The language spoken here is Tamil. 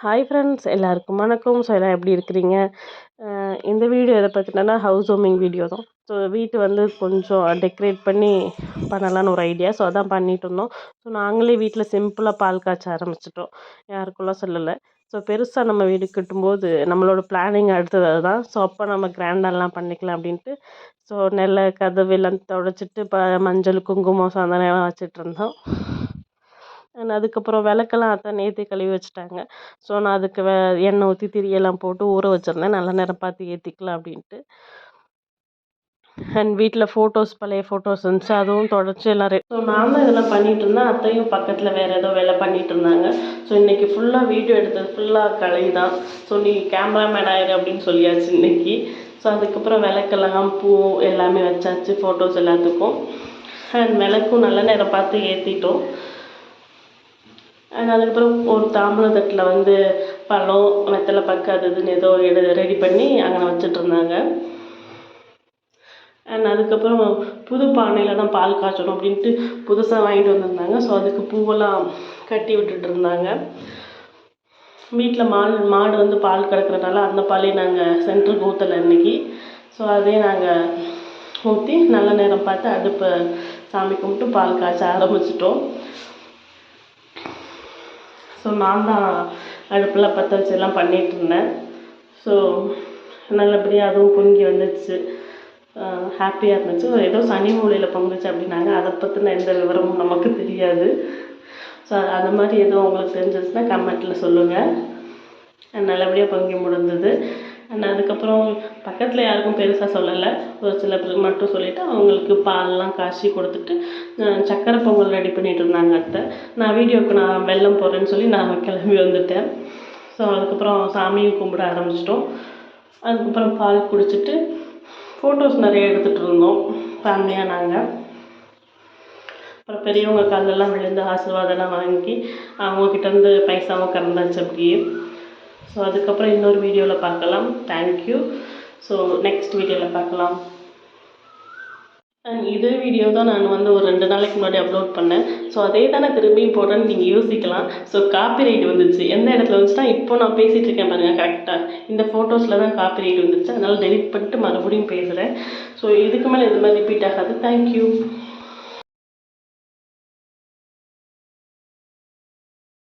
ஹாய் ஃப்ரெண்ட்ஸ், எல்லாருக்கும் வணக்கம். ஸோ எல்லாம் எப்படி இருக்கிறீங்க? இந்த வீடியோ எதை பற்றினா ஹவுஸ் வார்மிங் வீடியோ தான். ஸோ வீட்டு வந்து கொஞ்சம் டெக்கரேட் பண்ணி பண்ணலான்னு ஒரு ஐடியா. ஸோ அதான் பண்ணிட்டு இருந்தோம். ஸோ நாங்களே வீட்டில் சிம்பிளாக பால் காய்ச்ச ஆரம்பிச்சிட்டோம். யாருக்குள்ளே சொல்லலை. ஸோ பெருசாக நம்ம வீடு கட்டும்போது நம்மளோட பிளானிங் அடுத்தது அதுதான். ஸோ அப்போ நம்ம கிராண்டாலாம் பண்ணிக்கலாம் அப்படின்ட்டு ஸோ நெல்லை கதவு எல்லாம் தொடச்சிட்டு மஞ்சள் குங்குமம் சந்தனம் வச்சிட்டு இருந்தோம். அதுக்கப்புறம் விளக்கெல்லாம் அதான் நேற்றே கழுவி வச்சுட்டாங்க. ஸோ நான் அதுக்கு எண்ணெய் ஊற்றி திரியெல்லாம் போட்டு ஊற வச்சுருந்தேன். நல்ல நேரம் பார்த்து ஏற்றிக்கலாம் அப்படின்ட்டு. அண்ட் வீட்டில் ஃபோட்டோஸ் பழைய ஃபோட்டோஸ் இருந்துச்சு, அதுவும் தொடச்சி எல்லாம் ஸோ நான் தான் இதெல்லாம் பண்ணிகிட்டு இருந்தேன். அத்தையும் பக்கத்தில் வேறு ஏதோ வேலை பண்ணிகிட்டு இருந்தாங்க. ஸோ இன்றைக்கி ஃபுல்லாக வீடியோ எடுத்தது ஃபுல்லாக களை தான். ஸோ நீ கேமராமேன் ஆயிரு அப்படின்னு சொல்லியாச்சு இன்றைக்கி. ஸோ அதுக்கப்புறம் விளக்கெல்லாம் பூ எல்லாமே வச்சாச்சு ஃபோட்டோஸ் எல்லாத்துக்கும். அண்ட் விளக்கும் நல்ல நேரம் பார்த்து ஏற்றிட்டோம். அண்ட் அதுக்கப்புறம் ஒரு தாம்பூல தட்டில் வந்து பழம் வெத்தலை பாக்கு அது இதுன்னு ஏதோ ரெடி பண்ணி அங்கே வச்சுட்டு இருந்தாங்க. அண்ட் அதுக்கப்புறம் புது பானையில் தான் பால் காய்ச்சணும் அப்படின்ட்டு புதுசாக வாங்கிட்டு வந்திருந்தாங்க. ஸோ அதுக்கு பூவெல்லாம் கட்டி விட்டுட்டு இருந்தாங்க. வீட்டில் மாடு வந்து பால் கறக்கிறனால அந்த பாலையும் நாங்கள் சென்டருக்கு ஊற்றலை இன்றைக்கி. ஸோ அதே நாங்கள் ஊற்றி நல்ல நேரம் பார்த்து அடுப்பை சாமி கும்பிட்டு பால் காய்ச்ச ஆரம்பிச்சிட்டோம். ஸோ நான் தான் அடுப்பில் பற்ற வச்சு எல்லாம் பண்ணிகிட்டு இருந்தேன். ஸோ நல்லபடியாக அதுவும் பொங்கி வந்துச்சு. ஹாப்பியாக இருந்துச்சு. ஏதோ சனி மூலையில் பொங்குச்சு அப்படின்னாங்க. அதை பற்றின எந்த விவரமும் நமக்கு தெரியாது. ஸோ அந்த மாதிரி எதுவும் உங்களுக்கு தெரிஞ்சிச்சுன்னா கமெண்ட்டில் சொல்லுங்கள். நல்லபடியாக பொங்கி முடிஞ்சது. அண்ட் அதுக்கப்புறம் பக்கத்தில் யாருக்கும் பெருசாக சொல்லலை. ஒரு சில பேருக்கு மட்டும் சொல்லிவிட்டு அவங்களுக்கு பாலெலாம் காய்ச்சி கொடுத்துட்டு சக்கரை பொங்கல் ரெடி பண்ணிகிட்டு இருந்தாங்க அத்தை. நான் வீடியோவுக்கு நான் வெல்லம் போடுறேன்னு சொல்லி நான் கிளம்பி வந்துட்டேன். ஸோ அதுக்கப்புறம் சாமியும் கும்பிட ஆரம்பிச்சிட்டோம். அதுக்கப்புறம் பால் குடிச்சிட்டு ஃபோட்டோஸ் நிறைய எடுத்துகிட்டு இருந்தோம் ஃபேமிலியாக நாங்கள். அப்புறம் பெரியவங்க காலெல்லாம் விழுந்து ஆசீர்வாதம்லாம் வாங்கி அவங்கக்கிட்டேருந்து பைசாவும் கறந்தாச்சு அப்படியே. ஸோ அதுக்கப்புறம் இன்னொரு வீடியோவில் பார்க்கலாம். தேங்க்யூ. ஸோ நெக்ஸ்ட் வீடியோவில் பார்க்கலாம். அண்ட் இதே வீடியோ தான் நான் வந்து ஒரு 2 நாளைக்கு முன்னாடி அப்லோட் பண்ணேன். ஸோ அதே தான் நான் திரும்பியும் போடுறேன்னு நீங்கள் யோசிக்கலாம். ஸோ காப்பிரைட் வந்துச்சு. எந்த இடத்துல வந்துச்சுன்னா இப்போ நான் பேசிகிட்டு இருக்கேன் பாருங்கள், கரெக்டாக இந்த ஃபோட்டோஸில் தான் காப்பிரைட் வந்துச்சு. அதனால் டெலிட் பண்ணிட்டு மறுபடியும் பேசுகிறேன். ஸோ இதுக்கு மேலே இது மாதிரி ரிப்பீட் ஆகாது. தேங்க்யூ.